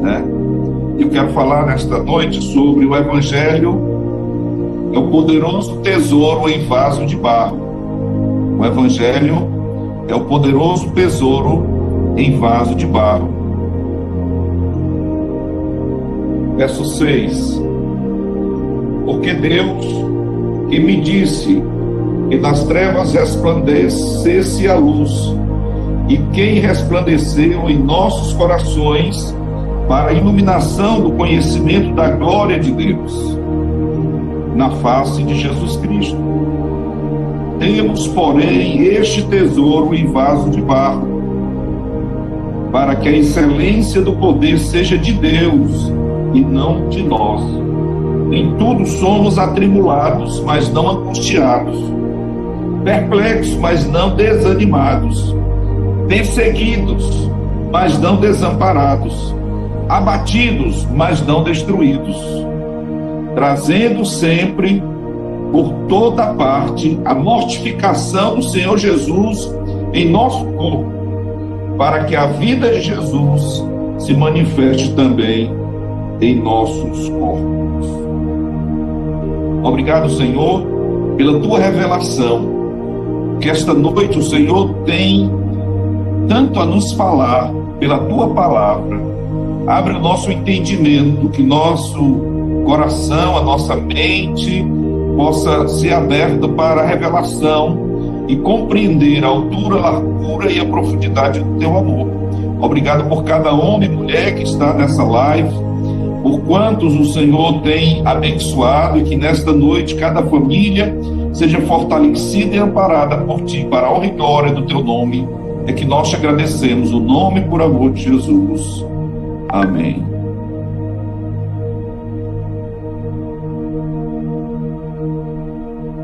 né? Eu quero falar nesta noite sobre o Evangelho, é o poderoso tesouro em vaso de barro. O Evangelho é o poderoso tesouro em vaso de barro. Verso 6. Porque Deus, que me disse que das trevas resplandecesse a luz, e quem resplandeceu em nossos corações para a iluminação do conhecimento da glória de Deus, na face de Jesus Cristo. Temos, porém, este tesouro em vaso de barro, para que a excelência do poder seja de Deus e não de nós. Em tudo somos atribulados, mas não angustiados, perplexos, mas não desanimados, perseguidos, mas não desamparados, abatidos, mas não destruídos, trazendo sempre por toda parte a mortificação do Senhor Jesus em nosso corpo, para que a vida de Jesus se manifeste também em nossos corpos. Obrigado, Senhor, pela tua revelação, que esta noite o Senhor tem tanto a nos falar pela tua palavra. Abre o nosso entendimento, que nosso coração, a nossa mente possa ser aberta para a revelação e compreender a altura, a largura e a profundidade do teu amor. Obrigado por cada homem e mulher que está nessa live, por quantos o Senhor tem abençoado, e que nesta noite cada família seja fortalecida e amparada por ti, para a honra e glória do teu nome. É que nós te agradecemos, o nome por amor de Jesus. Amém.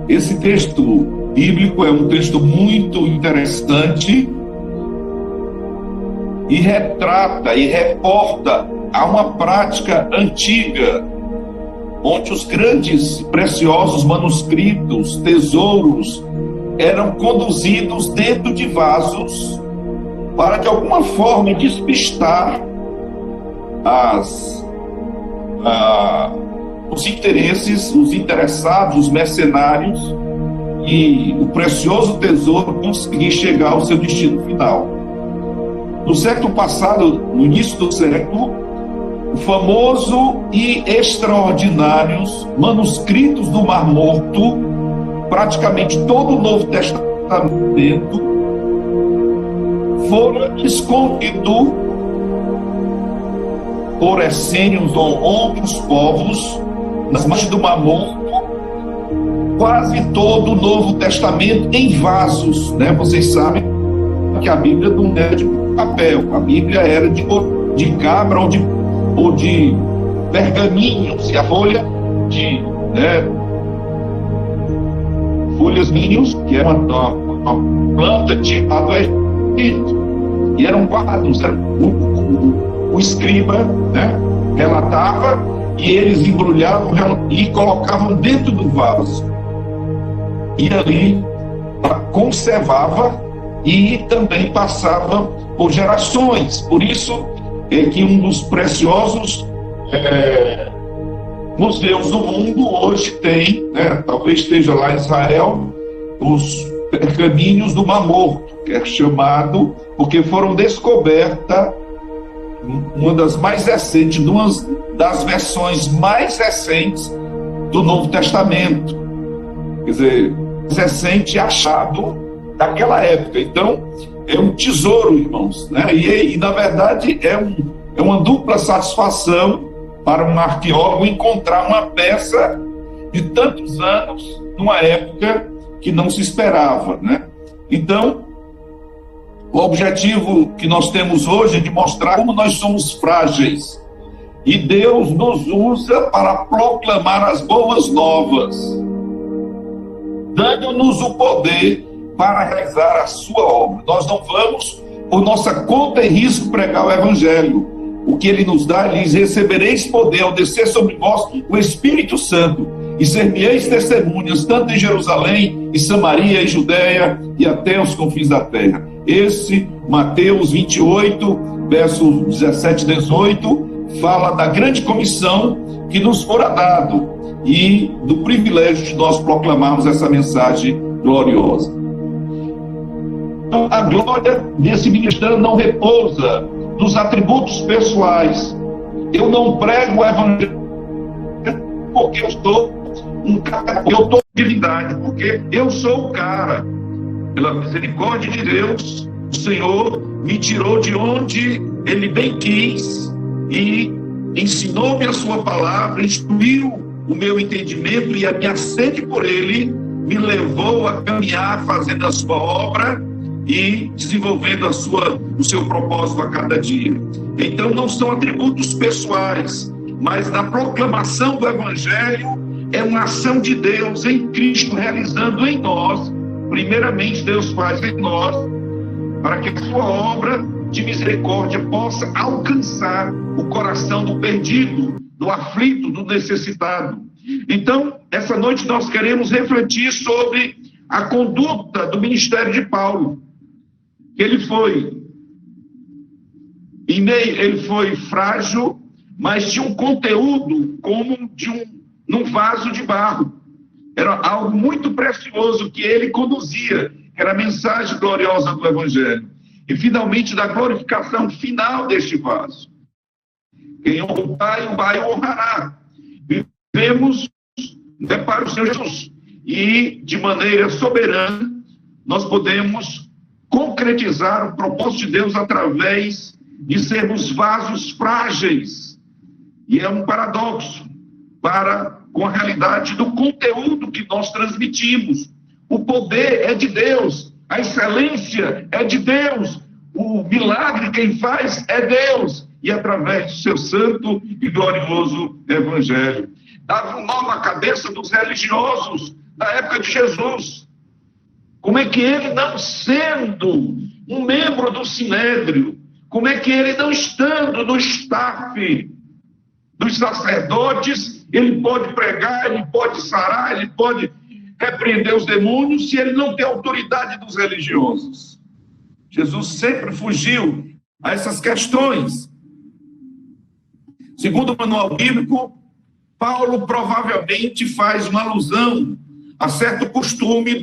Esse texto bíblico é um texto muito interessante e retrata e reporta a uma prática antiga, onde os grandes e preciosos manuscritos, tesouros, eram conduzidos dentro de vasos para, de alguma forma, despistar os interesses, os interessados, os mercenários, e o precioso tesouro conseguir chegar ao seu destino final. No século passado, no início do século, o famoso e extraordinários manuscritos do Mar Morto, praticamente todo o Novo Testamento, foram escondidos por essênios ou outros povos nas margens do Mar Morto. Quase todo o Novo Testamento em vasos, né? Vocês sabem que a Bíblia não era de papel, a Bíblia era de cabra ou de pergaminhos, e a folha de folhas mínimos, que era uma planta de e eram quadros, o escriba, né, relatava, e eles embrulhavam e colocavam dentro do vaso, e ali conservava e também passava por gerações. Por isso é que um dos preciosos museus do mundo hoje tem, né, talvez esteja lá em Israel, os pergaminhos do Mar Morto, que é chamado, porque foram descobertas uma das mais recentes, uma das versões mais recentes do Novo Testamento, quer dizer, recente achado daquela época. Então é um tesouro, irmãos, né? E na verdade é uma dupla satisfação para um arqueólogo encontrar uma peça de tantos anos numa época que não se esperava, né? Então, o objetivo que nós temos hoje é de mostrar como nós somos frágeis, e Deus nos usa para proclamar as boas novas, dando-nos o poder para realizar a sua obra. Nós não vamos, por nossa conta e risco, pregar o Evangelho. O que ele nos dá, ele diz: recebereis poder ao descer sobre vós o Espírito Santo, e ser-me-eis testemunhas, tanto em Jerusalém, e Samaria, e Judéia, e até os confins da terra. Esse, Mateus 28, versos 17 e 18, fala da grande comissão que nos fora dado, e do privilégio de nós proclamarmos essa mensagem gloriosa. Então, a glória desse ministério não repousa nos atributos pessoais. Eu não prego o evangelho porque eu sou um cara, eu estou em divindade, porque eu sou o cara. Pela misericórdia de Deus, o Senhor me tirou de onde Ele bem quis e ensinou-me a sua palavra, instruiu o meu entendimento, e a minha sede por Ele me levou a caminhar fazendo a sua obra e desenvolvendo o seu propósito a cada dia. Então não são atributos pessoais, mas na proclamação do Evangelho é uma ação de Deus em Cristo realizando em nós. Primeiramente Deus faz em nós, para que a sua obra de misericórdia possa alcançar o coração do perdido, do aflito, do necessitado. Então, essa noite nós queremos refletir sobre a conduta do ministério de Paulo. Ele foi frágil, mas tinha um conteúdo como num vaso de barro. Era algo muito precioso que ele conduzia, que era a mensagem gloriosa do Evangelho. E, finalmente, da glorificação final deste vaso. Quem honra o Pai o honrará. Vivemos para o Senhor Jesus. E, de maneira soberana, nós podemos concretizar o propósito de Deus através de sermos vasos frágeis. E é um paradoxo com a realidade do conteúdo que nós transmitimos. O poder é de Deus, a excelência é de Deus, o milagre quem faz é Deus, e através do seu santo e glorioso Evangelho. Dava um nó na cabeça dos religiosos da época de Jesus. Como é que ele, não sendo um membro do Sinédrio, como é que ele, não estando no staff dos sacerdotes, ele pode pregar, ele pode sarar, ele pode repreender os demônios, se ele não tem autoridade dos religiosos? Jesus sempre fugiu a essas questões. Segundo o manual bíblico, Paulo provavelmente faz uma alusão a certo costume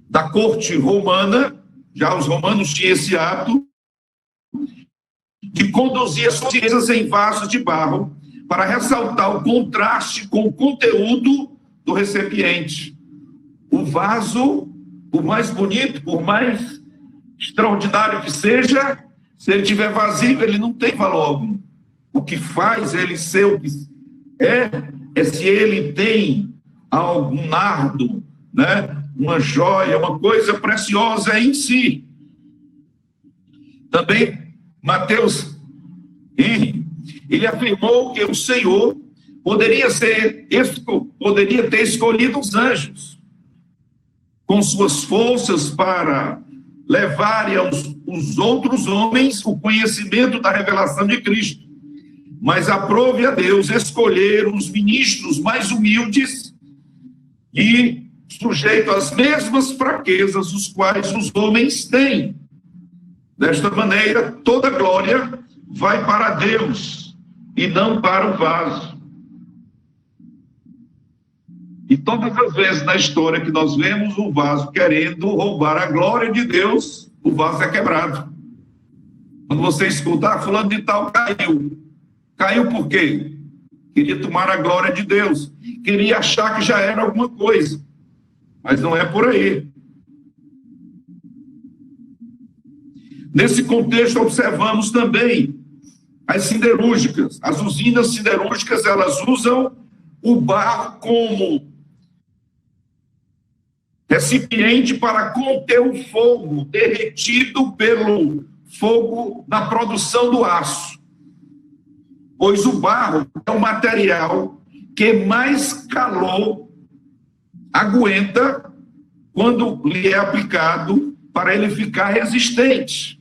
da corte romana. Já os romanos tinham esse hábito de conduzir as suas riquezas em vasos de barro para ressaltar o contraste com o conteúdo do recipiente. O vaso, por mais bonito, por mais extraordinário que seja, se ele estiver vazio, ele não tem valor algum. O que faz ele ser o que é se ele tem algum nardo, né? Uma joia, uma coisa preciosa em si. Também Mateus, ele afirmou que o Senhor poderia ter escolhido os anjos com suas forças para levarem aos outros homens o conhecimento da revelação de Cristo. Mas aprove a Deus escolher os ministros mais humildes e sujeitos às mesmas fraquezas os quais os homens têm. Desta maneira, toda glória vai para Deus e não para o vaso. E todas as vezes na história que nós vemos o vaso querendo roubar a glória de Deus, o vaso é quebrado. Quando você escuta, fulano de tal caiu. Caiu por quê? Queria tomar a glória de Deus. Queria achar que já era alguma coisa. Mas não é por aí. Nesse contexto, observamos também as siderúrgicas. As usinas siderúrgicas, elas usam o barro como recipiente para conter o fogo derretido pelo fogo na produção do aço. Pois o barro é o material que mais calor aguenta quando lhe é aplicado para ele ficar resistente.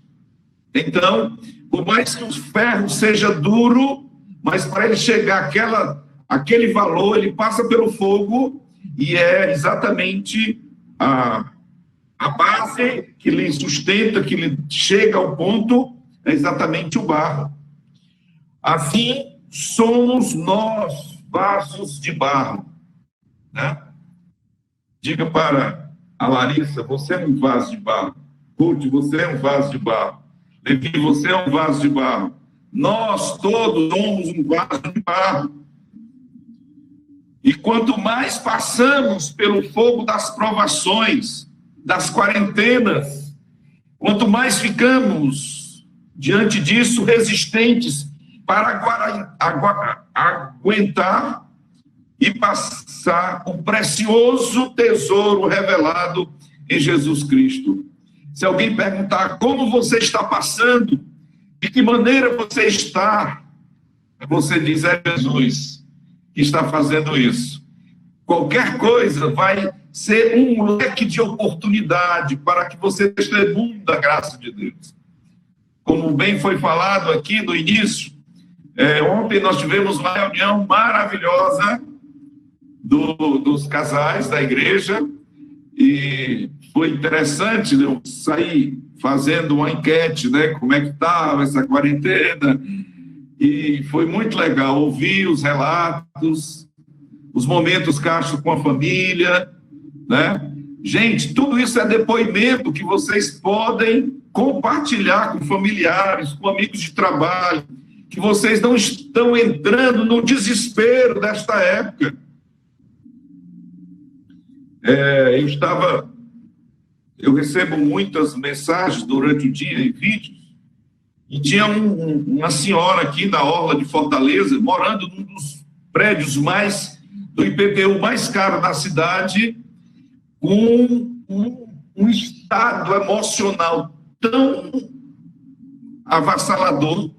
Então, por mais que o ferro seja duro, mas para ele chegar àquela aquele valor, ele passa pelo fogo e é exatamente a base que lhe sustenta, que lhe chega ao ponto, é exatamente o barro. Assim, somos nós, vasos de barro, né? Diga para a Larissa, você é um vaso de barro. Ruth, você é um vaso de barro. Levi, você é um vaso de barro. Nós todos somos um vaso de barro. E quanto mais passamos pelo fogo das provações, das quarentenas, quanto mais ficamos diante disso resistentes para aguentar e passar o precioso tesouro revelado em Jesus Cristo. Se alguém perguntar como você está passando, de que maneira você está, você diz, é Jesus que está fazendo isso. Qualquer coisa vai ser um leque de oportunidade para que você testemunhe da graça de Deus. Como bem foi falado aqui no início, ontem nós tivemos uma reunião maravilhosa dos casais da igreja e foi interessante, eu saí fazendo uma enquete, né, como é que estava essa quarentena, e foi muito legal ouvir os relatos, os momentos Castro com a família, né? Gente, tudo isso é depoimento que vocês podem compartilhar com familiares, com amigos de trabalho, que vocês não estão entrando no desespero desta época. Eu recebo muitas mensagens durante o dia em vídeos, e tinha uma senhora aqui na orla de Fortaleza, morando num dos prédios do IPTU mais caro da cidade, com um estado emocional tão avassalador,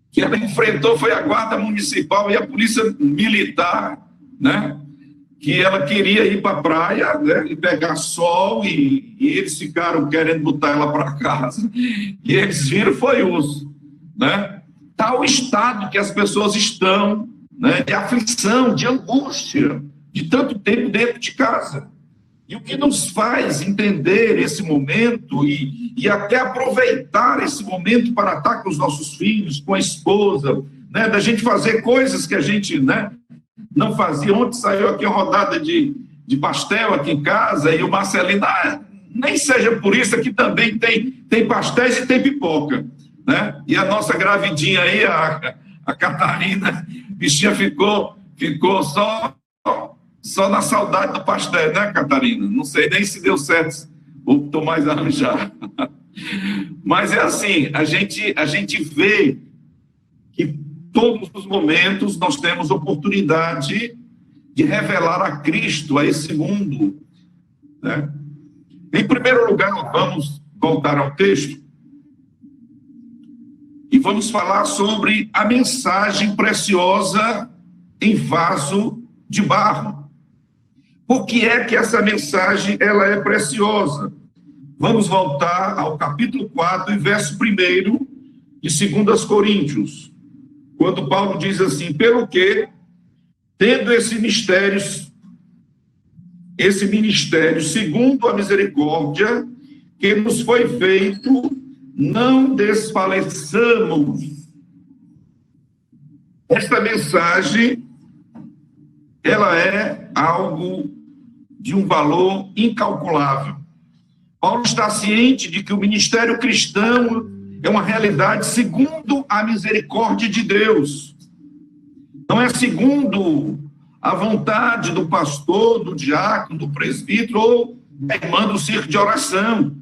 que ela enfrentou, foi a Guarda Municipal e a Polícia Militar, né? Que ela queria ir para a praia, né, e pegar sol, e eles ficaram querendo botar ela para casa, e eles viram foi uso, né? Tal estado que as pessoas estão, né, de aflição, de angústia, de tanto tempo dentro de casa. E o que nos faz entender esse momento e até aproveitar esse momento para estar com os nossos filhos, com a esposa, né, da gente fazer coisas que a gente, né, não fazia. Ontem saiu aqui uma rodada de pastel aqui em casa, e o Marcelino, nem seja por isso, aqui também tem pastéis e tem pipoca, né? E a nossa gravidinha aí, a Catarina, bichinha ficou só na saudade do pastel, né, Catarina? Não sei nem se deu certo o Tomás arranjar. Mas é assim, a gente vê que todos os momentos nós temos oportunidade de revelar a Cristo, a esse mundo, né? Em primeiro lugar, vamos voltar ao texto e vamos falar sobre a mensagem preciosa em vaso de barro. Por que é que essa mensagem ela é preciosa? Vamos voltar ao capítulo 4 e verso 1 de 2 Coríntios. Quando Paulo diz assim, pelo que, tendo esse ministério segundo a misericórdia que nos foi feito, não desfaleçamos. Esta mensagem, ela é algo de um valor incalculável. Paulo está ciente de que o ministério cristão é uma realidade segundo a misericórdia de Deus. Não é segundo a vontade do pastor, do diácono, do presbítero ou da irmã do círculo de oração.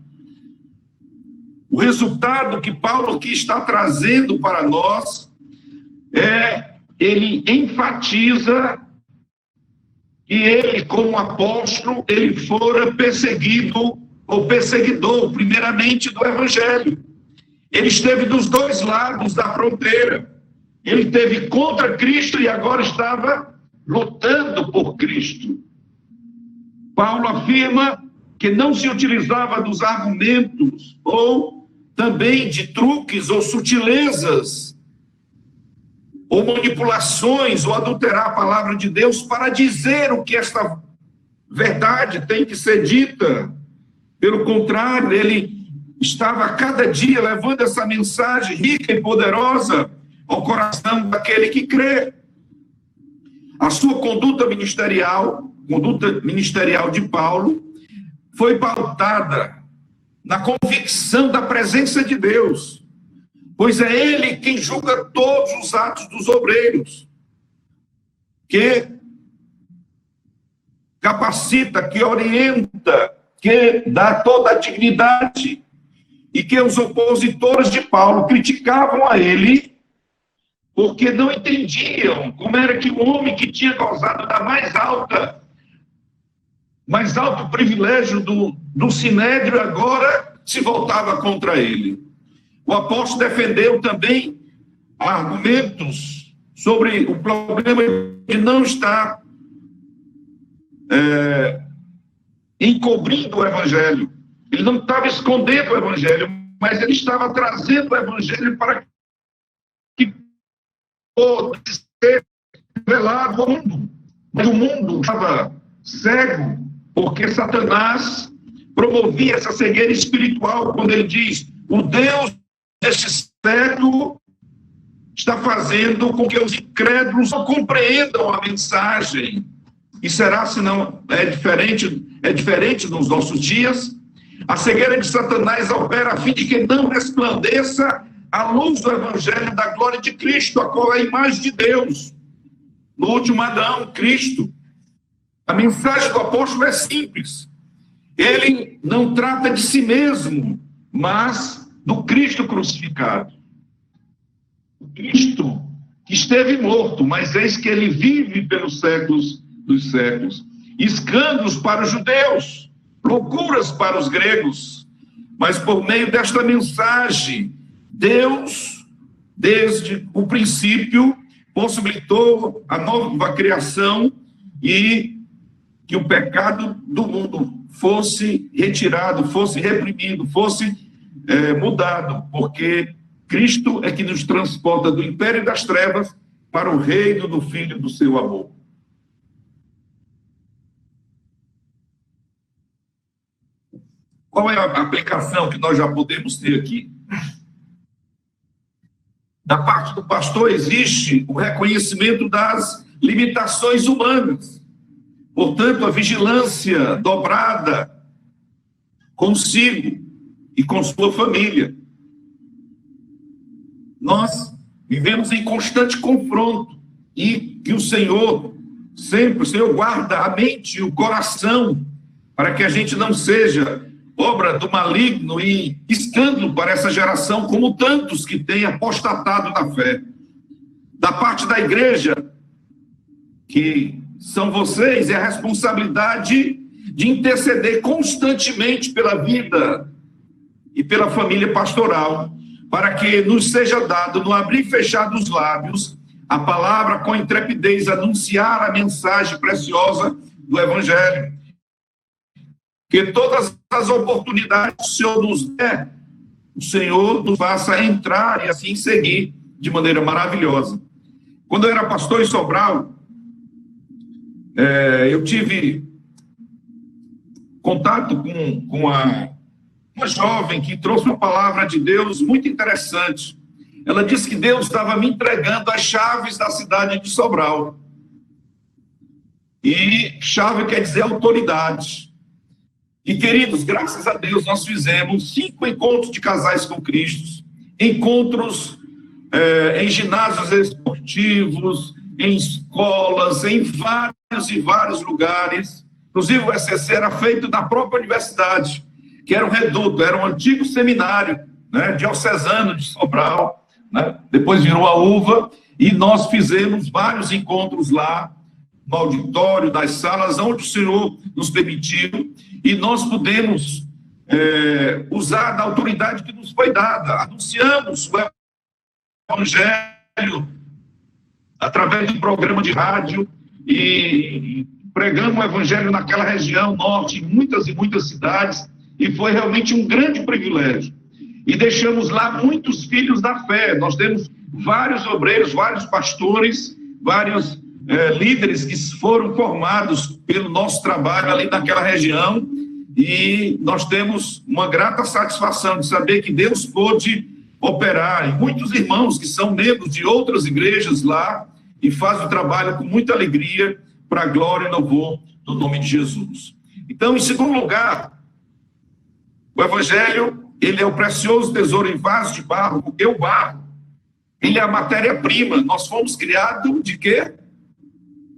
O resultado que Paulo aqui está trazendo para nós ele enfatiza que ele, como apóstolo, ele fora perseguido ou perseguidor, primeiramente do evangelho. Ele esteve dos dois lados da fronteira. Ele esteve contra Cristo e agora estava lutando por Cristo. Paulo afirma que não se utilizava dos argumentos ou também de truques ou sutilezas ou manipulações, ou adulterar a palavra de Deus para dizer o que esta verdade tem que ser dita. Pelo contrário, ele estava a cada dia levando essa mensagem rica e poderosa ao coração daquele que crê. A sua conduta ministerial de Paulo, foi pautada na convicção da presença de Deus, pois é Ele quem julga todos os atos dos obreiros, que capacita, que orienta, que dá toda a dignidade, e que os opositores de Paulo criticavam a ele, porque não entendiam como era que o homem que tinha gozado da mais alto privilégio do Sinédrio agora se voltava contra ele. O apóstolo defendeu também argumentos sobre o problema de não estar encobrindo o evangelho. Ele não estava escondendo o evangelho, mas ele estava trazendo o evangelho para que pudesse ser revelado ao mundo. Mas o mundo estava cego, porque Satanás promovia essa cegueira espiritual quando ele diz: o Deus deste século está fazendo com que os incrédulos não compreendam a mensagem. E será, se não é diferente nos nossos dias? A cegueira de Satanás opera a fim de que não resplandeça a luz do evangelho da glória de Cristo, a qual é a imagem de Deus. No último Adão, Cristo. A mensagem do apóstolo é simples. Ele não trata de si mesmo, mas do Cristo crucificado. O Cristo que esteve morto, mas eis que ele vive pelos séculos dos séculos. Escândalos para os judeus, loucuras para os gregos. Mas por meio desta mensagem, Deus, desde o princípio, possibilitou a nova criação e que o pecado do mundo fosse retirado, fosse reprimido, fosse mudado, porque Cristo é que nos transporta do império das trevas para o reino do Filho do seu amor. Qual é a aplicação que nós já podemos ter aqui? Da parte do pastor existe o reconhecimento das limitações humanas. Portanto, a vigilância dobrada consigo e com sua família. Nós vivemos em constante confronto e que o Senhor guarda a mente e o coração para que a gente não seja obra do maligno e escândalo para essa geração, como tantos que têm apostatado da fé. Da parte da igreja, que são vocês, é a responsabilidade de interceder constantemente pela vida e pela família pastoral, para que nos seja dado, no abrir e fechar dos lábios, a palavra com intrepidez, anunciar a mensagem preciosa do Evangelho. Que todas as oportunidades que o Senhor nos der, o Senhor nos faça entrar e assim seguir de maneira maravilhosa. Quando eu era pastor em Sobral, eu tive contato com uma jovem que trouxe uma palavra de Deus muito interessante. Ela disse que Deus estava me entregando as chaves da cidade de Sobral. E chave quer dizer autoridade. E, queridos, graças a Deus, nós fizemos 5 encontros de casais com Cristo, encontros em ginásios esportivos, em escolas, em vários e vários lugares. Inclusive, o ECC era feito na própria universidade, que era um reduto, era um antigo seminário, né, diocesano de Sobral, né, depois virou a UVA, e nós fizemos vários encontros lá, no auditório, das salas, onde o Senhor nos permitiu, e nós pudemos usar da autoridade que nos foi dada. Anunciamos o Evangelho através de um programa de rádio e pregamos o Evangelho naquela região norte, em muitas e muitas cidades, e foi realmente um grande privilégio. e deixamos lá muitos filhos da fé. Nós temos vários obreiros, vários pastores, vários líderes que foram formados pelo nosso trabalho ali naquela região, e nós temos uma grata satisfação de saber que Deus pôde operar, e muitos irmãos que são membros de outras igrejas lá, e fazem o trabalho com muita alegria, para a glória e louvor do nome de Jesus. Então, em segundo lugar, o Evangelho, ele é o precioso tesouro em vaso de barro, porque o barro, ele é a matéria-prima. Nós fomos criados de quê?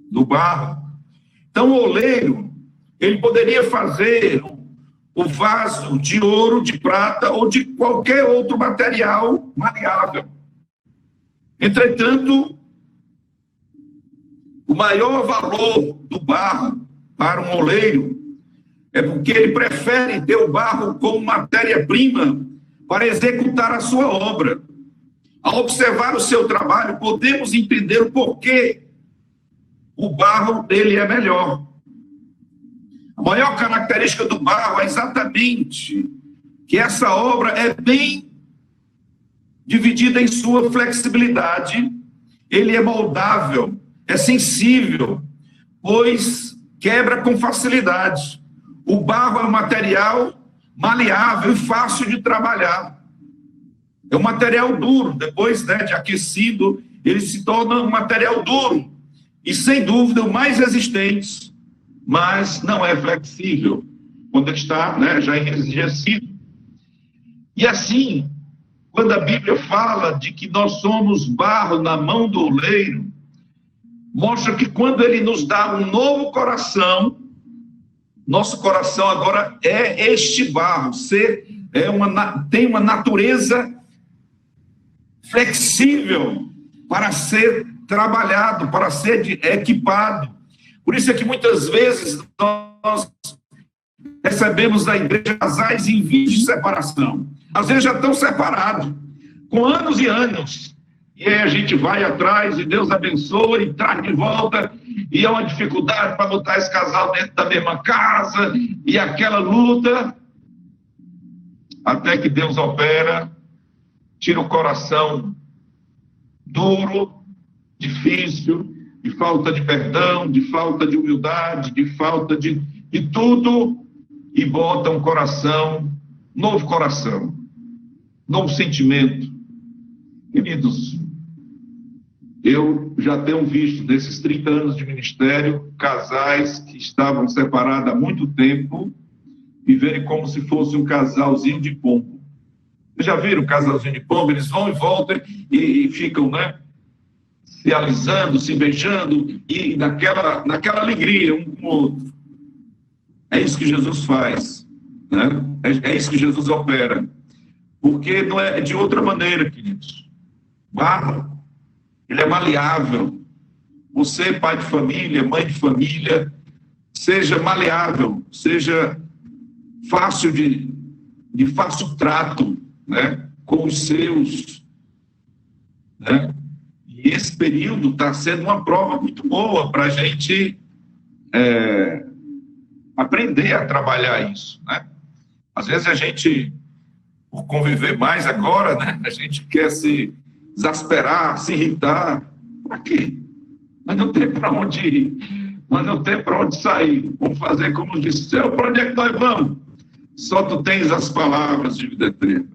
Do barro. Então, o oleiro, ele poderia fazer o vaso de ouro, de prata ou de qualquer outro material maleável. Entretanto, o maior valor do barro para um oleiro é porque ele prefere ter o barro como matéria-prima para executar a sua obra. Ao observar o seu trabalho, podemos entender o porquê o barro dele é melhor. A maior característica do barro é exatamente que essa obra é bem dividida em sua flexibilidade, ele é moldável, é sensível, pois quebra com facilidade. O barro é um material maleável e fácil de trabalhar. É um material duro, depois de aquecido, ele se torna um material duro e, sem dúvida, o mais resistente, mas não é flexível quando ele está já enrijecido. E assim, quando a Bíblia fala de que nós somos barro na mão do oleiro, mostra que quando ele nos dá um novo coração, nosso coração agora é este barro, tem uma natureza flexível para ser trabalhado, para ser equipado. Por isso é que muitas vezes nós recebemos da igreja casais em vias de separação. Às vezes já estão separados, com anos e anos. E aí a gente vai atrás e Deus abençoa e traz de volta. E é uma dificuldade para botar esse casal dentro da mesma casa. E aquela luta. Até que Deus opera, tira o coração duro, difícil, de falta de perdão, de falta de humildade, de falta de tudo. E bota um coração, novo sentimento. Queridos, eu já tenho visto, nesses 30 anos de ministério, casais que estavam separados há muito tempo, viverem como se fosse um casalzinho de pombo. Vocês já viram um casalzinho de pombo? Eles vão e voltam e ficam, se alisando, se beijando, e naquela alegria, um com o outro. É isso que Jesus faz, É isso que Jesus opera. Porque não é de outra maneira, queridos. Barro, ele é maleável. Você, pai de família, mãe de família, seja maleável, seja fácil de fácil trato, com os seus, E esse período está sendo uma prova muito boa para a gente aprender a trabalhar isso, Às vezes a gente, por conviver mais agora, a gente quer se exasperar, se irritar. Para quê? Mas não tem para onde ir, mas não tem para onde sair. Vamos fazer como disse, para onde é que nós vamos? Só tu tens as palavras de vida eterna.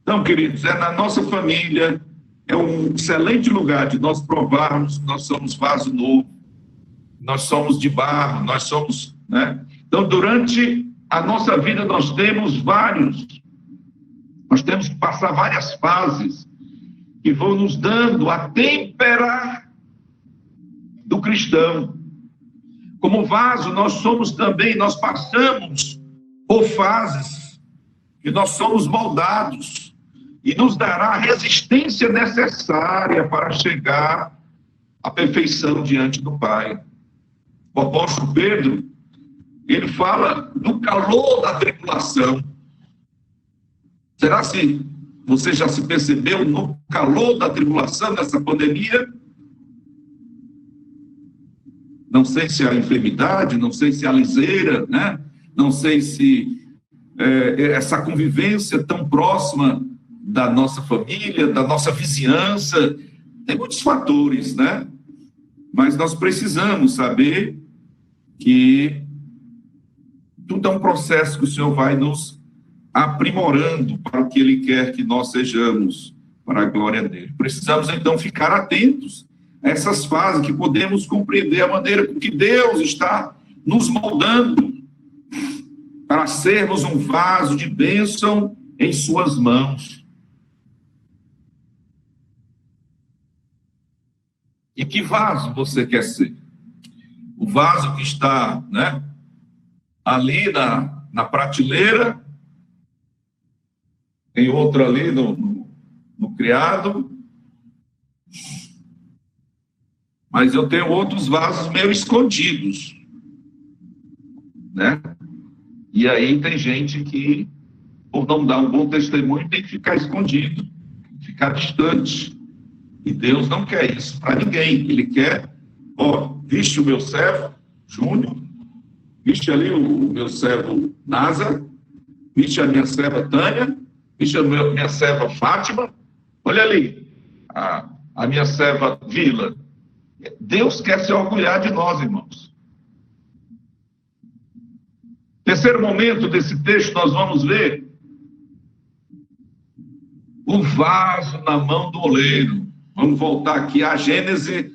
Então, queridos, é na nossa família, é um excelente lugar de nós provarmos que nós somos vaso novo, nós somos de barro, nós somos, Então, durante a nossa vida, nós temos que passar várias fases que vão nos dando a têmpera do cristão. Como vaso, nós somos também, nós passamos por fases que nós somos moldados e nos dará a resistência necessária para chegar à perfeição diante do Pai. O apóstolo Pedro, ele fala do calor da tribulação. Será que você já se percebeu no calor da tribulação nessa pandemia? Não sei se é a enfermidade, não sei se é a liseira, não sei se essa convivência tão próxima da nossa família, da nossa vizinhança. Tem muitos fatores, né? Mas nós precisamos saber que tudo é um processo que o Senhor vai nos aprimorando para o que Ele quer que nós sejamos, para a glória dEle. Precisamos, então, ficar atentos a essas fases, que podemos compreender a maneira com que Deus está nos moldando para sermos um vaso de bênção em suas mãos. E que vaso você quer ser? O vaso que está, né, ali na prateleira, tem outro ali no criado, mas eu tenho outros vasos meio escondidos, né? E aí tem gente que, por não dar um bom testemunho, tem que ficar escondido, ficar distante. E Deus não quer isso para ninguém. Ele quer, viste o meu servo, Júnior, viste ali o meu servo Názaro, viste a minha serva Tânia, viste a minha serva Fátima, olha ali, a minha serva Vila. Deus quer se orgulhar de nós, irmãos. Terceiro momento desse texto, nós vamos ver o vaso na mão do oleiro. Vamos voltar aqui à Gênese,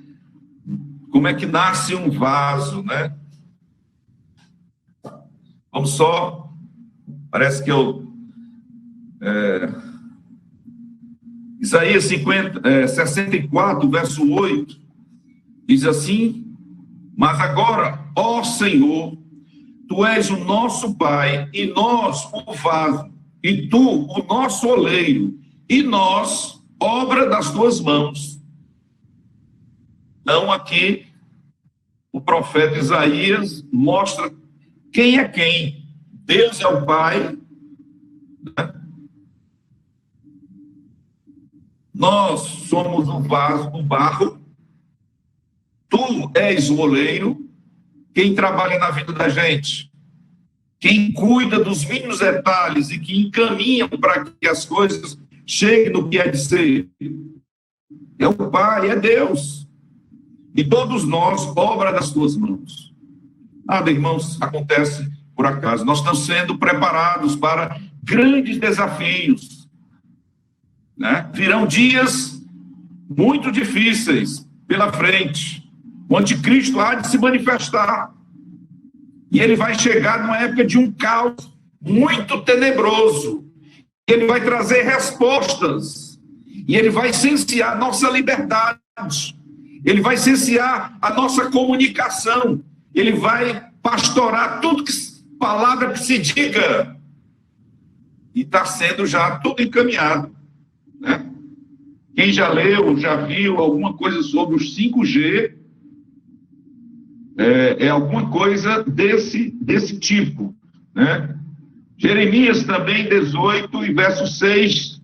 como é que nasce um vaso, né? Vamos só, parece que Isaías 64, verso 8, diz assim: mas agora, ó Senhor, Tu és o nosso Pai, e nós o vaso, e Tu o nosso oleiro, e nós obra das Tuas mãos. Então aqui o profeta Isaías mostra quem é quem. Deus é o Pai, né? Nós somos o vaso, o barro, Tu és o oleiro. Quem trabalha na vida da gente, quem cuida dos mínimos detalhes e que encaminham para que as coisas cheguem no que é de ser, é o Pai, é Deus. E todos nós, obra das Tuas mãos. Nada, irmãos, acontece por acaso. Nós estamos sendo preparados para grandes desafios, né? Virão dias muito difíceis pela frente. O anticristo há de se manifestar. E ele vai chegar numa época de um caos muito tenebroso. Ele vai trazer respostas. E ele vai cercear a nossa liberdade. Ele vai cercear a nossa comunicação. Ele vai pastorar tudo que palavra que se diga. E está sendo já tudo encaminhado, né? Quem já leu, já viu alguma coisa sobre os 5G, é alguma coisa desse tipo, né? Jeremias também, 18 e verso 6,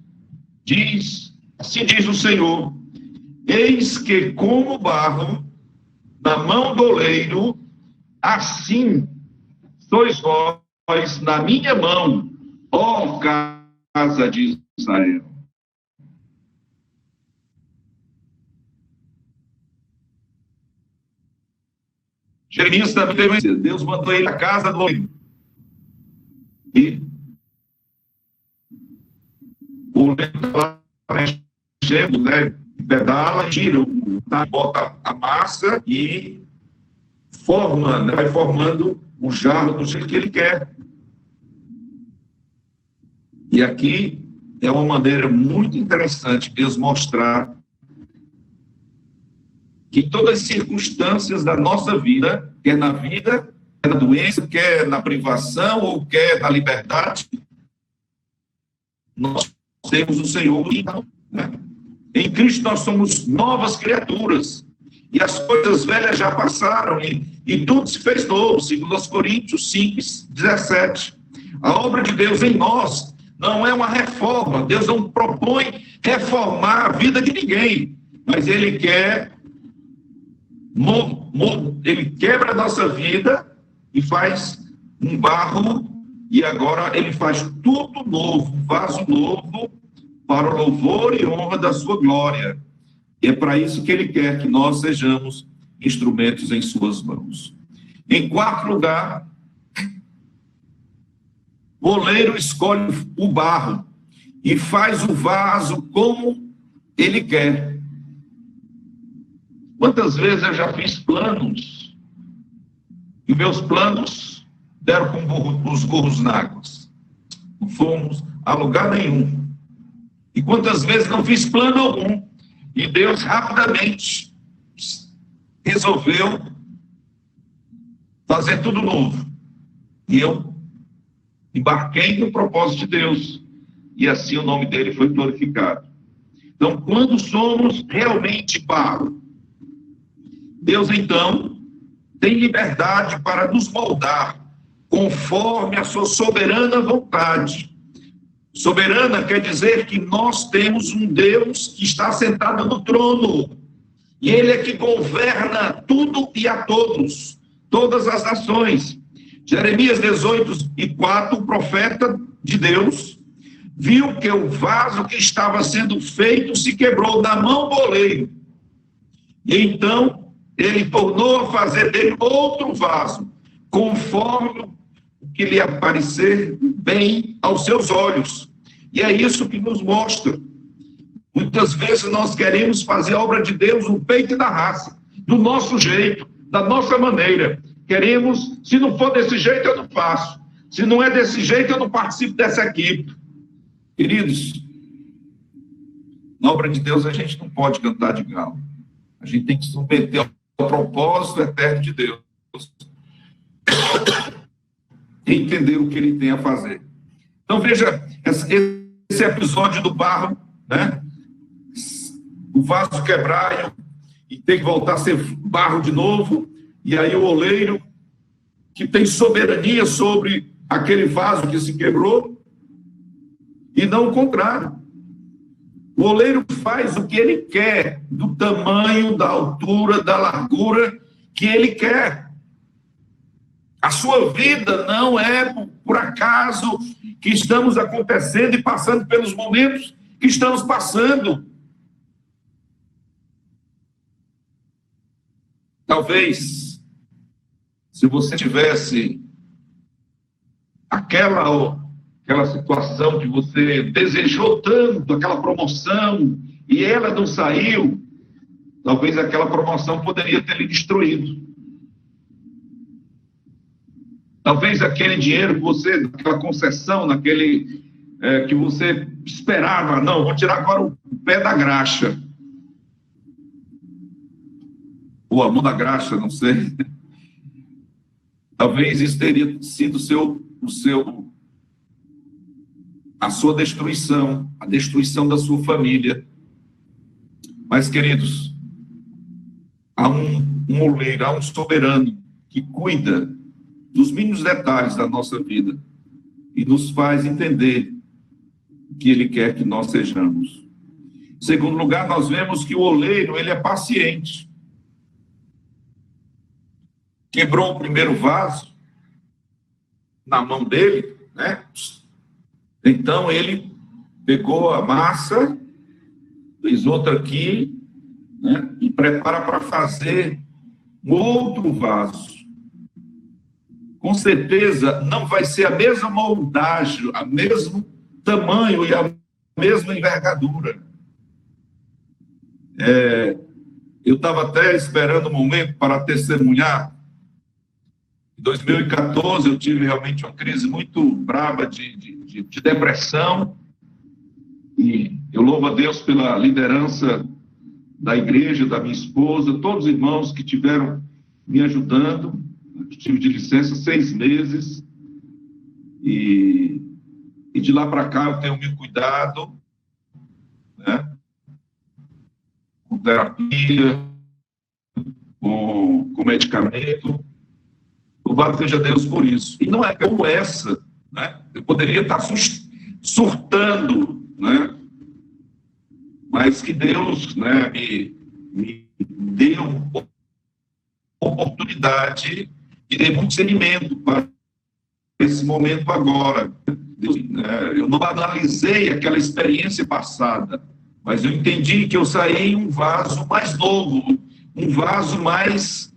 diz, assim diz o Senhor: eis que como barro na mão do oleiro, assim sois vós na minha mão, ó casa de Israel. Jeremias também, Deus mandou ele à casa do oleiro. E o oleiro está mexendo, né? Pedala, tira, bota a massa e forma, né? Vai formando o jarro do jeito que ele quer. E aqui é uma maneira muito interessante de Deus mostrar que em todas as circunstâncias da nossa vida, quer na vida, quer na doença, quer na privação ou quer na liberdade, nós temos o Senhor, né? Em Cristo nós somos novas criaturas, e as coisas velhas já passaram, e tudo se fez novo, segundo aos Coríntios 5, 17. A obra de Deus em nós não é uma reforma. Deus não propõe reformar a vida de ninguém, mas Ele quer, Ele quebra a nossa vida e faz um barro e agora ele faz tudo novo, um vaso novo, para o louvor e honra da sua glória. E é para isso que ele quer que nós sejamos instrumentos em suas mãos. Em quarto lugar, o oleiro escolhe o barro e faz o vaso como ele quer. Quantas vezes eu já fiz planos e meus planos deram com os burros na água. Não fomos a lugar nenhum. E quantas vezes não fiz plano algum e Deus rapidamente resolveu fazer tudo novo. E eu embarquei no propósito de Deus. E assim o nome dele foi glorificado. Então, quando somos realmente barro, Deus, então, tem liberdade para nos moldar conforme a sua soberana vontade. Soberana quer dizer que nós temos um Deus que está sentado no trono. E ele é que governa tudo e a todos, todas as nações. Jeremias 18:4, o profeta de Deus viu que o vaso que estava sendo feito se quebrou na mão do oleiro. E então ele tornou a fazer dele outro vaso, conforme o que lhe aparecer bem aos seus olhos. E é isso que nos mostra. Muitas vezes nós queremos fazer a obra de Deus no peito e na raça, do nosso jeito, da nossa maneira. Queremos, se não for desse jeito, eu não faço. Se não é desse jeito, eu não participo dessa equipe. Queridos, na obra de Deus a gente não pode cantar de galo. A gente tem que submeter ao propósito eterno de Deus. E entender o que ele tem a fazer. Então veja, esse episódio do barro, né? O vaso quebrar e tem que voltar a ser barro de novo. E aí o oleiro, que tem soberania sobre aquele vaso que se quebrou, e não o contrário. O oleiro faz o que ele quer, do tamanho, da altura, da largura que ele quer. A sua vida não é por acaso que estamos acontecendo e passando pelos momentos que estamos passando. Talvez, se você tivesse aquela situação que você desejou tanto, aquela promoção, e ela não saiu, talvez aquela promoção poderia ter lhe destruído. Talvez aquele dinheiro que você, aquela concessão, que você esperava, não, vou tirar agora o pé da graxa. Ou a mão da graxa, não sei. Talvez isso teria sido a sua destruição, a destruição da sua família. Mas, queridos, há um oleiro, há um soberano que cuida dos mínimos detalhes da nossa vida e nos faz entender o que ele quer que nós sejamos. Em segundo lugar, nós vemos que o oleiro, ele é paciente. Quebrou o primeiro vaso na mão dele, né? Então ele pegou a massa, fez outra aqui, né? E prepara para fazer um outro vaso. Com certeza não vai ser a mesma moldagem, o mesmo tamanho e a mesma envergadura. Eu estava até esperando um momento para testemunhar. Em 2014, eu tive realmente uma crise muito brava de depressão. E eu louvo a Deus pela liderança da igreja, da minha esposa, todos os irmãos que estiveram me ajudando. Eu tive de licença 6 meses. E de lá para cá eu tenho me cuidado, né? Com terapia, com medicamento. Louvado seja Deus por isso. E não é como essa, né? Eu poderia estar surtando, né? Mas que Deus, né, me deu oportunidade e dei muito discernimento para esse momento agora. Eu não analisei aquela experiência passada, mas eu entendi que eu saí em um vaso mais novo, um vaso mais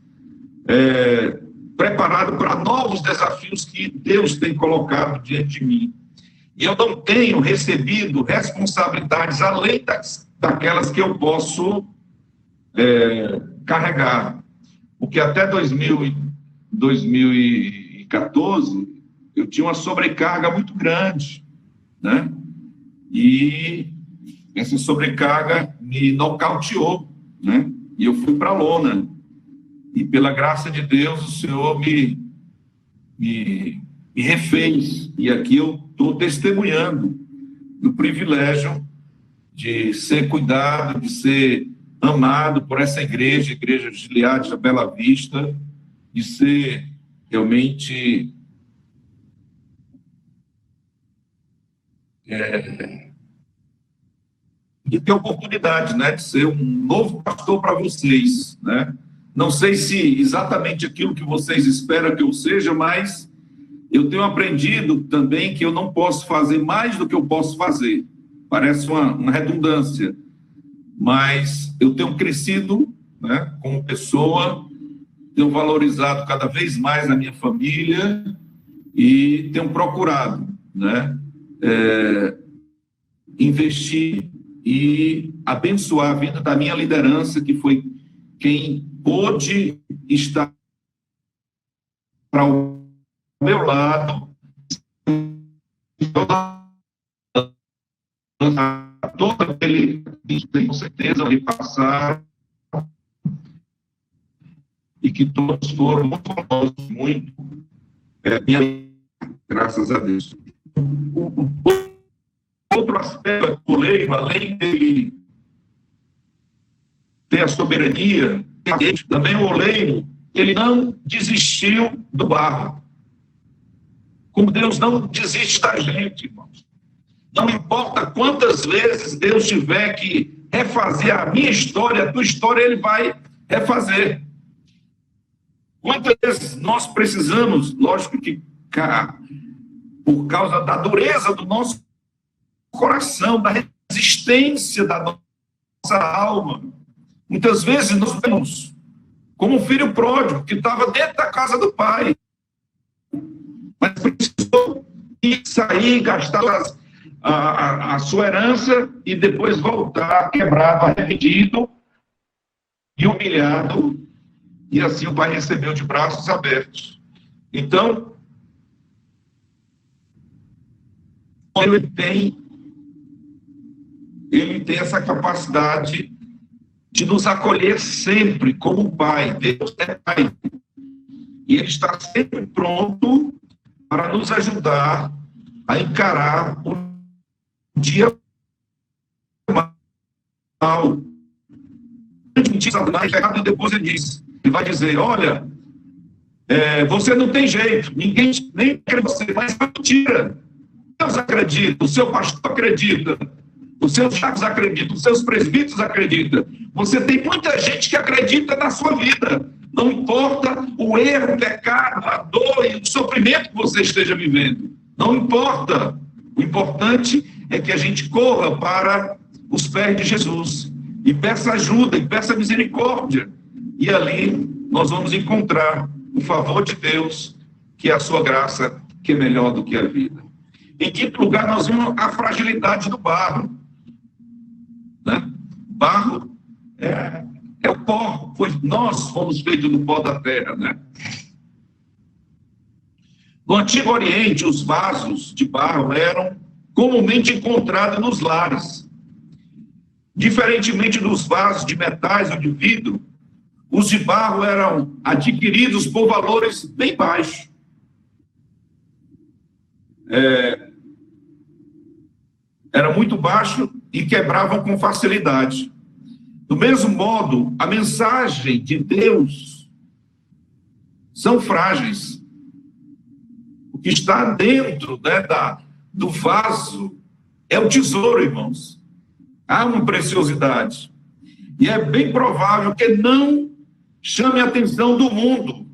preparado para novos desafios que Deus tem colocado diante de mim. E eu não tenho recebido responsabilidades além daquelas que eu posso carregar. Porque até 2014, eu tinha uma sobrecarga muito grande, né? E essa sobrecarga me nocauteou, né? E eu fui para a lona. E pela graça de Deus, o Senhor me refez. E aqui eu estou testemunhando do privilégio de ser cuidado, de ser amado por essa igreja, Igreja de Gileade, da Bela Vista, de ser realmente de ter oportunidade, né, de ser um novo pastor para vocês, né? Não sei se exatamente aquilo que vocês esperam que eu seja, mas eu tenho aprendido também que eu não posso fazer mais do que eu posso fazer. Parece uma redundância, mas eu tenho crescido, né, como pessoa, tenho valorizado cada vez mais a minha família e tenho procurado, né, investir e abençoar a vida da minha liderança, que foi quem pôde estar ao meu lado, todo aquele, com certeza, vai passar, e que todos foram muito famosos, muito, graças a Deus. Outro aspecto do Oleiro, além dele ter a soberania, também o oleiro, ele não desistiu do barro. Como Deus não desiste da gente, irmãos. Não importa quantas vezes Deus tiver que refazer a minha história, a tua história, Ele vai refazer. Quantas vezes nós precisamos, lógico que por causa da dureza do nosso coração, da resistência da nossa alma, muitas vezes nós vemos como um filho pródigo que estava dentro da casa do pai, mas precisou ir sair, gastar a sua herança e depois voltar quebrado, arrependido e humilhado, e assim o pai recebeu de braços abertos. Então, ele tem essa capacidade de nos acolher sempre como pai. Deus é pai. E Ele está sempre pronto para nos ajudar a encarar o dia mal. E depois Ele diz, Ele vai dizer, olha, você não tem jeito, ninguém nem quer você, mas é mentira. Deus acredita, o seu pastor acredita, os seus diáconos acreditam, os seus presbíteros acreditam. Você tem muita gente que acredita na sua vida. Não importa o erro, o pecado, a dor e o sofrimento que você esteja vivendo. Não importa. O importante é que a gente corra para os pés de Jesus e peça ajuda, e peça misericórdia. E ali nós vamos encontrar o favor de Deus, que é a sua graça, que é melhor do que a vida. Em quinto lugar, nós vemos a fragilidade do barro. Né? Barro é o pó, pois nós fomos feitos do pó da terra. Né? No Antigo Oriente, os vasos de barro eram comumente encontrados nos lares. Diferentemente dos vasos de metais ou de vidro, os de barro eram adquiridos por valores bem baixos. Era muito baixo e quebravam com facilidade. Do mesmo modo, a mensagem de Deus são frágeis. O que está dentro, né, do vaso é o tesouro, irmãos. Há uma preciosidade. E é bem provável que não chame a atenção do mundo.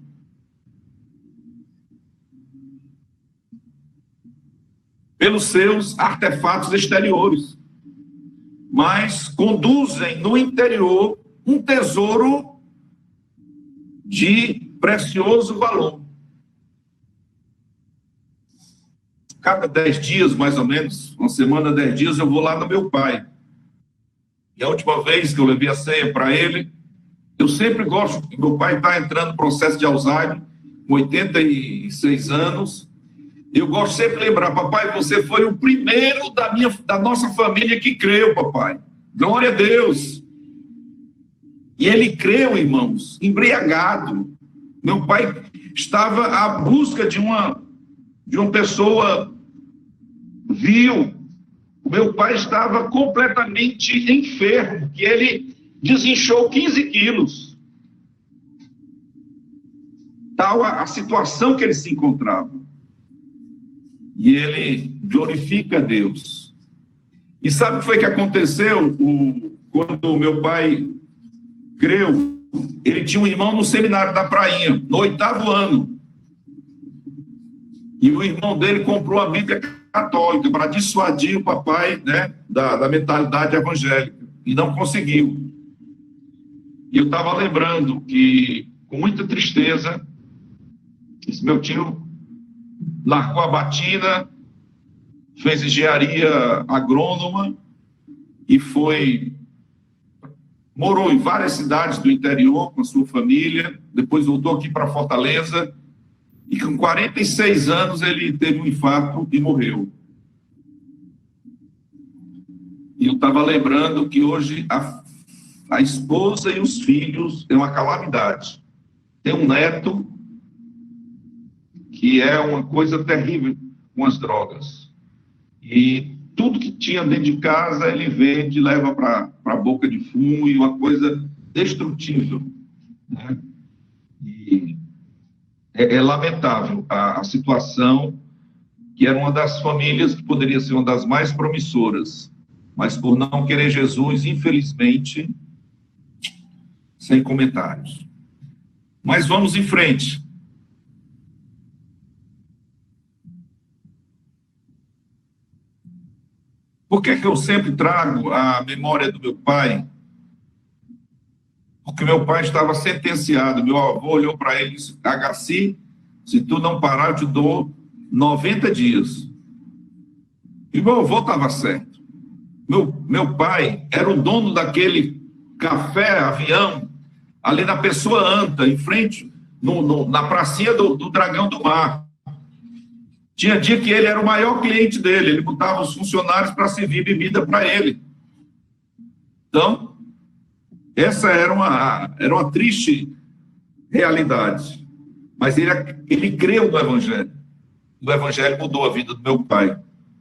pelos seus artefatos exteriores, mas conduzem no interior um tesouro de precioso valor. Cada 10 dias, mais ou menos, uma semana, 10 dias, eu vou lá no meu pai. E a última vez que eu levei a ceia para ele, eu sempre gosto, meu pai está entrando no processo de Alzheimer, com 86 anos, eu gosto sempre de lembrar, papai, você foi o primeiro da nossa família que creu, papai. Glória a Deus. E ele creu, irmãos, embriagado. Meu pai estava à busca de uma pessoa vil. O meu pai estava completamente enfermo, que ele desinchou 15 quilos. Tal a situação que ele se encontrava. E ele glorifica a Deus. E sabe o que foi que aconteceu? Quando o meu pai creu, ele tinha um irmão no seminário da Prainha, no 8º ano. E o irmão dele comprou a Bíblia católica para dissuadir o papai, né, da mentalidade evangélica. E não conseguiu. E eu estava lembrando que, com muita tristeza, esse meu tio largou a batina, fez engenharia agrônoma e morou em várias cidades do interior com a sua família, depois voltou aqui para Fortaleza e com 46 anos ele teve um infarto e morreu. E eu estava lembrando que hoje a esposa e os filhos é uma calamidade. Tem um neto que é uma coisa terrível com as drogas. E tudo que tinha dentro de casa, ele vende, leva para a boca de fumo, e uma coisa destrutível. Né? E é lamentável a situação, que era uma das famílias que poderia ser uma das mais promissoras, mas por não querer Jesus, infelizmente, sem comentários. Mas vamos em frente. Por que eu sempre trago a memória do meu pai? Porque meu pai estava sentenciado. Meu avô olhou para ele e disse: Agaci, se tu não parar, eu te dou 90 dias. E meu avô estava certo. Meu pai era o dono daquele café, avião, ali na Pessoa Anta, em frente, na pracinha do Dragão do Mar. Tinha dia que ele era o maior cliente dele, ele botava os funcionários para servir bebida para ele. Então, essa era uma triste realidade. Mas ele creu no Evangelho. O Evangelho mudou a vida do meu pai.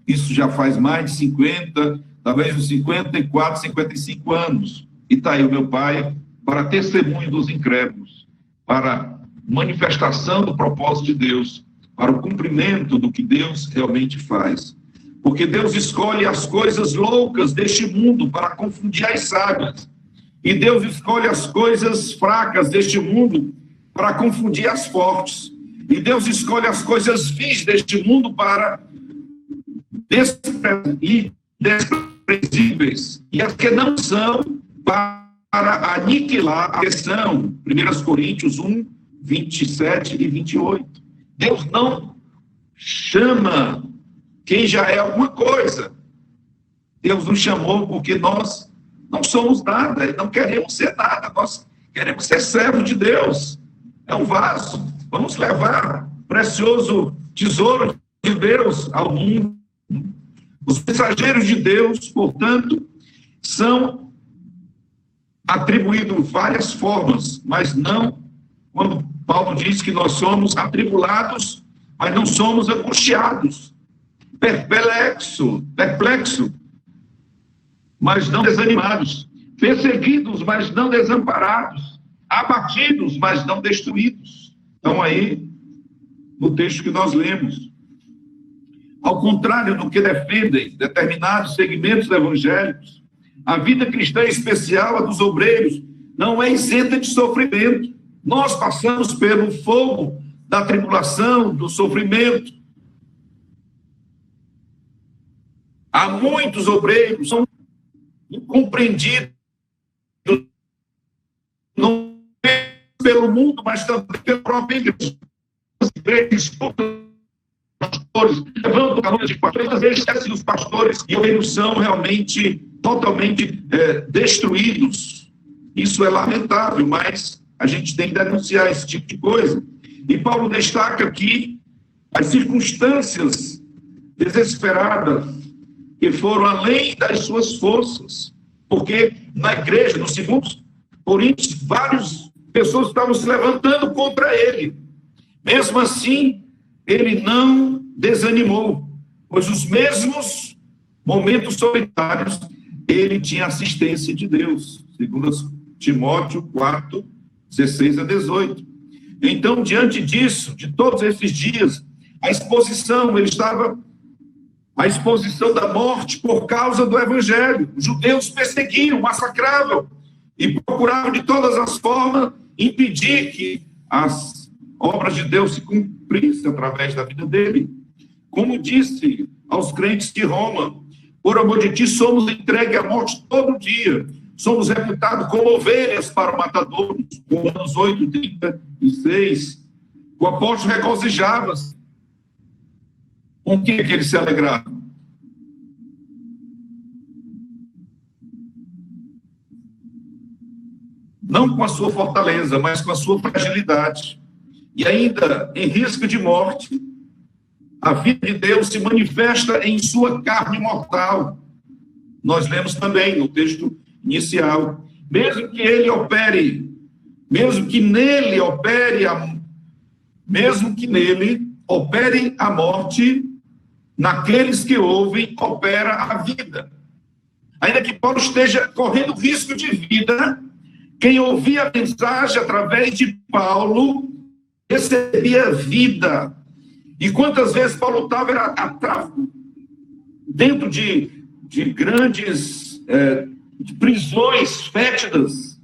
Isso já faz mais de 50, talvez uns 54, 55 anos. E está aí o meu pai para testemunho dos incrédulos, para manifestação do propósito de Deus, para o cumprimento do que Deus realmente faz. Porque Deus escolhe as coisas loucas deste mundo para confundir as sábias. E Deus escolhe as coisas fracas deste mundo para confundir as fortes. E Deus escolhe as coisas vis deste mundo para desprezíveis. E as que não são, para aniquilar a questão. 1 Coríntios 1, 27 e 28. Deus não chama quem já é alguma coisa. Deus nos chamou porque nós não somos nada, não queremos ser nada, nós queremos ser servos de Deus. É um vaso. Vamos levar o precioso tesouro de Deus ao mundo. Os mensageiros de Deus, portanto, são atribuídos várias formas, mas não quando Paulo diz que nós somos atribulados, mas não somos angustiados, perplexo, mas não desanimados, perseguidos, mas não desamparados, abatidos, mas não destruídos. Então aí, no texto que nós lemos, ao contrário do que defendem determinados segmentos evangélicos, a vida cristã especial, a dos obreiros, não é isenta de sofrimento. Nós passamos pelo fogo da tribulação, do sofrimento. Há muitos obreiros que são incompreendidos, não pelo mundo, mas também pela própria igreja. Os pastores levantam a mão de pastores, às vezes esquecem os pastores e eles são realmente totalmente destruídos. Isso é lamentável, mas a gente tem que denunciar esse tipo de coisa. E Paulo destaca aqui as circunstâncias desesperadas que foram além das suas forças, porque na igreja, no 2 Coríntios, várias pessoas estavam se levantando contra ele. Mesmo assim, ele não desanimou, pois os mesmos momentos solitários, ele tinha assistência de Deus, segundo Timóteo 4, 16 a 18. Então, diante disso, de todos esses dias, a exposição da morte por causa do evangelho. Os judeus perseguiam, massacravam e procuravam de todas as formas impedir que as obras de Deus se cumprissem através da vida dele. Como disse aos crentes de Roma, por amor de ti somos entregues à morte todo dia, somos reputados como ovelhas para o matador. Romanos 8, 36. O apóstolo regozijava-se. Com o que ele se alegrava? Não com a sua fortaleza, mas com a sua fragilidade. E ainda em risco de morte, a vida de Deus se manifesta em sua carne mortal. Nós lemos também no texto inicial. Mesmo que nele opere a morte, naqueles que ouvem, opera a vida. Ainda que Paulo esteja correndo risco de vida, quem ouvia a mensagem através de Paulo recebia vida. E quantas vezes Paulo estava dentro de grandes de prisões fétidas,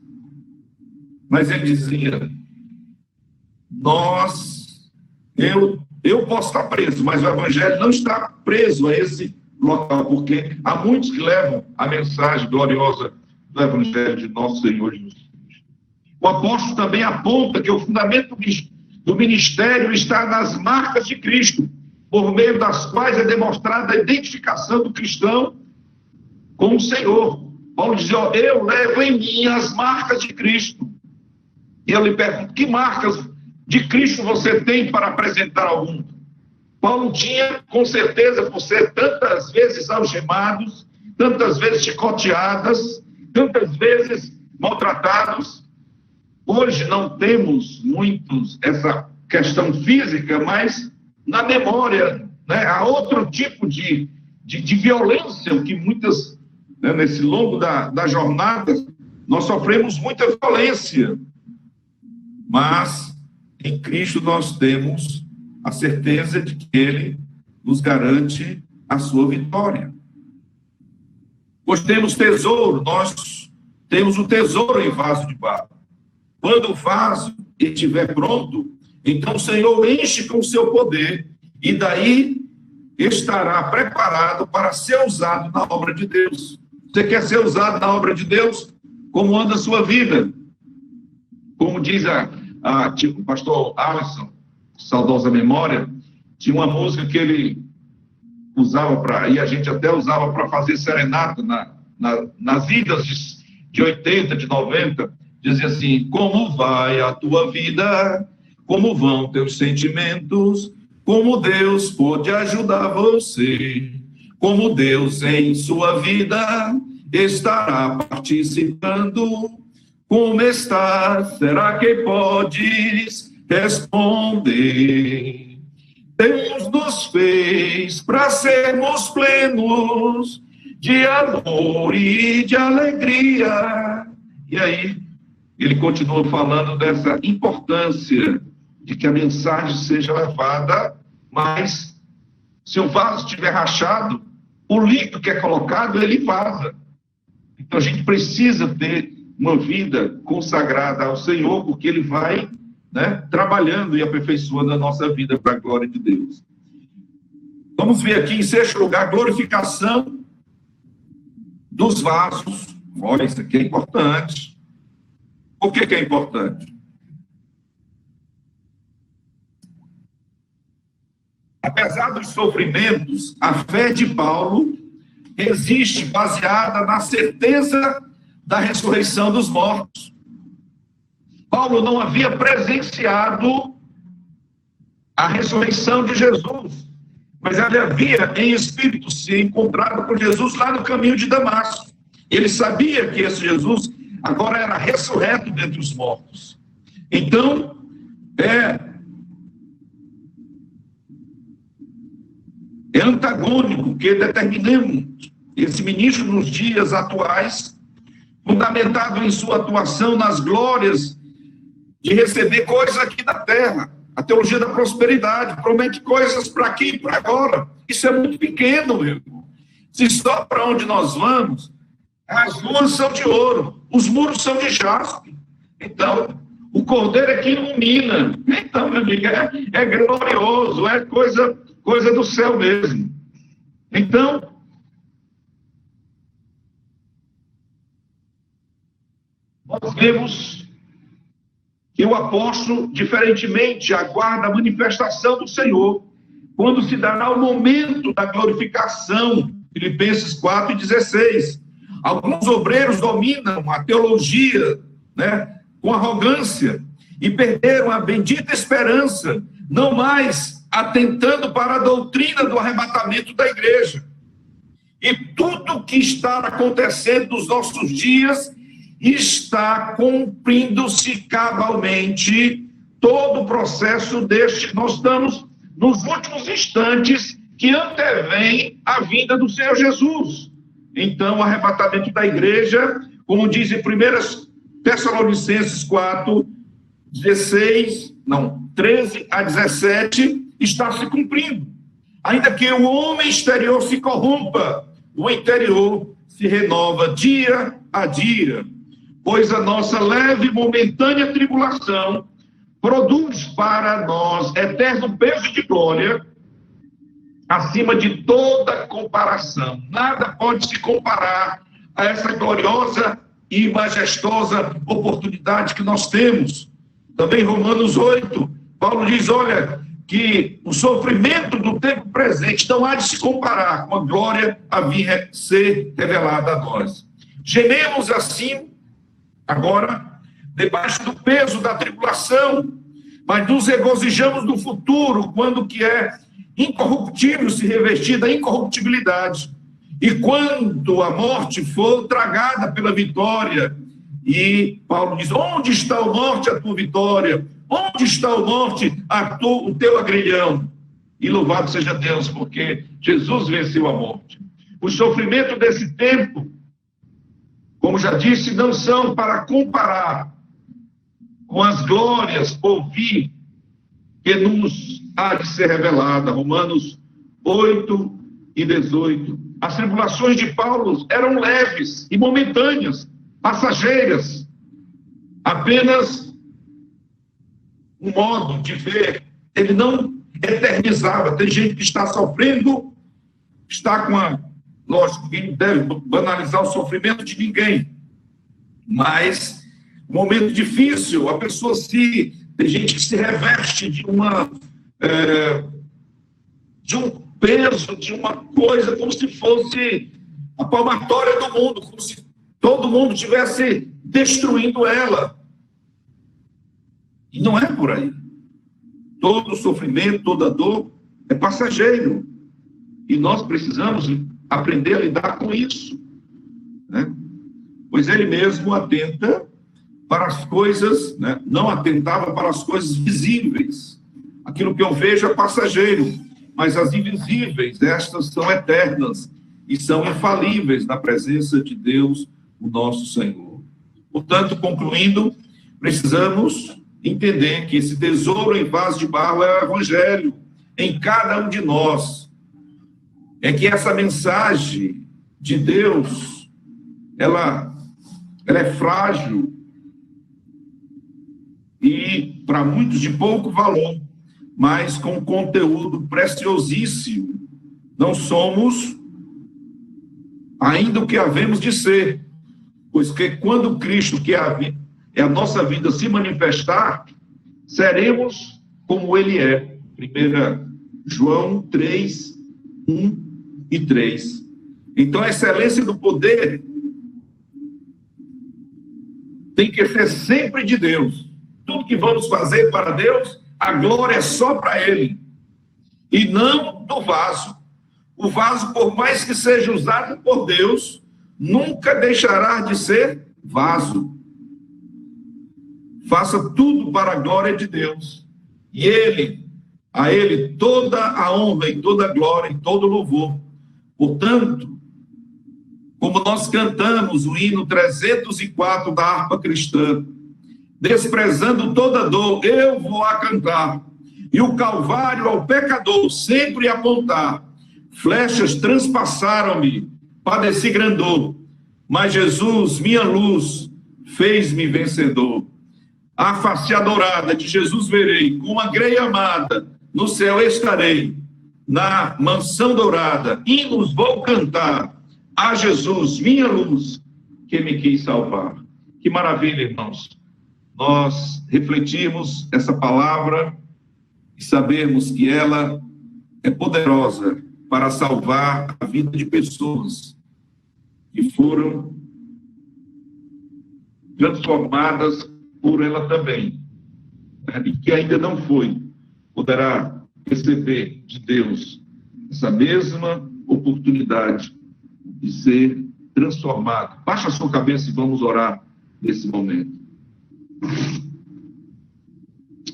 mas ele dizia: eu posso estar preso, mas o evangelho não está preso a esse local, porque há muitos que levam a mensagem gloriosa do evangelho de nosso Senhor Jesus Cristo. O apóstolo também aponta que o fundamento do ministério está nas marcas de Cristo, por meio das quais é demonstrada a identificação do cristão com o Senhor. Paulo diz: eu levo em mim as marcas de Cristo. E eu lhe pergunto: que marcas de Cristo você tem para apresentar ao mundo? Paulo tinha, com certeza, por ser tantas vezes algemados, tantas vezes chicoteadas, tantas vezes maltratados. Hoje não temos muitos essa questão física, mas na memória, né, há outro tipo de violência que muitas, né, nesse longo da jornada, nós sofremos muita violência. Mas em Cristo nós temos a certeza de que Ele nos garante a sua vitória. Pois temos tesouro, nós temos o tesouro em vaso de barro. Quando o vaso estiver pronto, então o Senhor enche com o seu poder e daí estará preparado para ser usado na obra de Deus. Você quer ser usado na obra de Deus? Como anda a sua vida? Como diz o pastor Alisson, saudosa memória, tinha uma música que ele usava e a gente até usava para fazer serenata nas idas de 80, de 90, dizia assim: como vai a tua vida, como vão teus sentimentos, como Deus pode ajudar você, como Deus em sua vida estará participando, como estás, será que podes responder? Deus nos fez para sermos plenos de amor e de alegria. E aí, ele continua falando dessa importância de que a mensagem seja levada, mas se o vaso estiver rachado, o líquido que é colocado, ele vaza. Então a gente precisa ter uma vida consagrada ao Senhor, porque Ele vai, né, trabalhando e aperfeiçoando a nossa vida para a glória de Deus. Vamos ver aqui, em sexto lugar, glorificação dos vasos. Olha, isso aqui é importante. Por que é importante? Apesar dos sofrimentos, a fé de Paulo existe baseada na certeza da ressurreição dos mortos. Paulo não havia presenciado a ressurreição de Jesus, mas ele havia, em espírito, se encontrado com Jesus lá no caminho de Damasco. Ele sabia que esse Jesus agora era ressurreto dentre os mortos. Então, é antagônico que determinemos esse ministro nos dias atuais, fundamentado em sua atuação nas glórias de receber coisas aqui na terra. A teologia da prosperidade promete coisas para aqui e para agora. Isso é muito pequeno, meu irmão. Se só para onde nós vamos, as ruas são de ouro, os muros são de jaspe. Então, o cordeiro é que ilumina. Então, meu amigo, é glorioso, é coisa do céu mesmo. Então, nós vemos que o apóstolo, diferentemente, aguarda a manifestação do Senhor, quando se dará o momento da glorificação, Filipenses 4:16. Alguns obreiros dominam a teologia, com arrogância, e perderam a bendita esperança, não mais atentando para a doutrina do arrebatamento da igreja. E tudo o que está acontecendo nos nossos dias está cumprindo-se cabalmente todo o processo deste. Nós estamos nos últimos instantes que antevêm a vinda do Senhor Jesus. Então, o arrebatamento da igreja, como diz em 1 Tessalonicenses 13 a 17, está se cumprindo. Ainda que o homem exterior se corrompa, o interior se renova dia a dia, pois a nossa leve e momentânea tribulação produz para nós eterno peso de glória acima de toda comparação. Nada pode se comparar a essa gloriosa e majestosa oportunidade que nós temos. Também Romanos 8, Paulo diz, olha, que o sofrimento do tempo presente não há de se comparar com a glória a vir ser revelada a nós. Gememos assim, agora, debaixo do peso da tribulação, mas nos regozijamos no futuro, quando que é incorruptível se revestir da incorruptibilidade. E quando a morte for tragada pela vitória, e Paulo diz, onde está a morte, a tua vitória? Onde está a morte, o teu agrilhão? E louvado seja Deus, porque Jesus venceu a morte. O sofrimento desse tempo, como já disse, não são para comparar com as glórias por vir que nos há de ser revelada. Romanos 8 e 18. As tribulações de Paulo eram leves e momentâneas, passageiras, apenas um modo de ver. Ele não eternizava. Tem gente que está sofrendo, está com a... Lógico que não deve banalizar o sofrimento de ninguém, mas momento difícil, a pessoa tem gente que se reveste de um peso, de uma coisa, como se fosse a palmatória do mundo, como se todo mundo estivesse destruindo ela. E não é por aí. Todo sofrimento, toda dor é passageiro. E nós precisamos aprender a lidar com isso, Pois ele mesmo atenta para as coisas, não atentava para as coisas visíveis. Aquilo que eu vejo é passageiro, mas as invisíveis, estas são eternas e são infalíveis na presença de Deus, o nosso Senhor. Portanto, concluindo, precisamos entender que esse tesouro em vaso de barro é o Evangelho em cada um de nós. É que essa mensagem de Deus, ela é frágil e para muitos de pouco valor, mas com conteúdo preciosíssimo. Não somos ainda o que havemos de ser, pois que quando Cristo, que é a nossa vida, se manifestar, seremos como Ele é. 1 João 3, 1 e 3. Então, a excelência do poder tem que ser sempre de Deus. Tudo que vamos fazer para Deus, a glória é só para Ele, e não do vaso. O vaso, por mais que seja usado por Deus, nunca deixará de ser vaso. Faça tudo para a glória de Deus. E a Ele toda a honra e toda a glória e todo o louvor. Portanto, como nós cantamos o hino 304 da harpa cristã, desprezando toda dor, eu vou a cantar, e o Calvário ao pecador sempre apontar. Flechas transpassaram-me, padeci grandor, mas Jesus, minha luz, fez-me vencedor. A face adorada de Jesus verei, com a grei amada, no céu estarei, na mansão dourada, hinos vou cantar, a Jesus, minha luz, que me quis salvar. Que maravilha, irmãos, nós refletirmos essa palavra e sabermos que ela é poderosa para salvar a vida de pessoas que foram transformadas por ela também, e que ainda não foi, poderá receber de Deus essa mesma oportunidade de ser transformado. Baixa a sua cabeça e vamos orar nesse momento.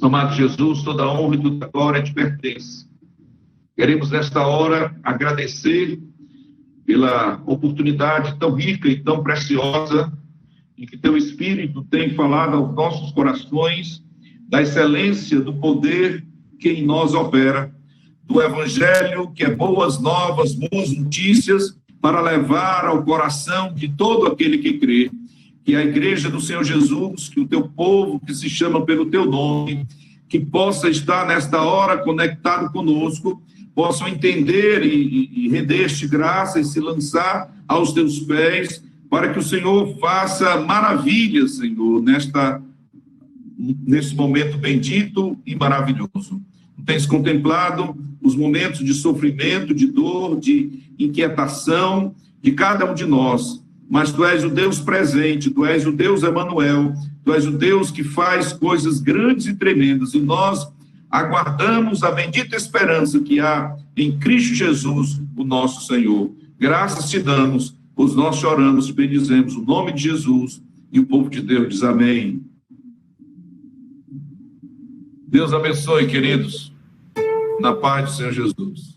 Amado Jesus, toda a honra e toda a glória te pertence. Queremos nesta hora agradecer pela oportunidade tão rica e tão preciosa em que teu Espírito tem falado aos nossos corações da excelência do poder que em nós opera, do Evangelho, que é boas novas, boas notícias, para levar ao coração de todo aquele que crê, que a igreja do Senhor Jesus, que o teu povo, que se chama pelo teu nome, que possa estar nesta hora conectado conosco, possam entender e render-te graça e se lançar aos teus pés, para que o Senhor faça maravilhas, Senhor, nesse momento bendito e maravilhoso. Tu tens contemplado os momentos de sofrimento, de dor, de inquietação de cada um de nós, mas Tu és o Deus presente, Tu és o Deus Emanuel, Tu és o Deus que faz coisas grandes e tremendas, e nós aguardamos a bendita esperança que há em Cristo Jesus, o nosso Senhor. Graças te damos, pois nós choramos, bendizemos o nome de Jesus, e o povo de Deus diz amém. Deus abençoe, queridos, na paz do Senhor Jesus.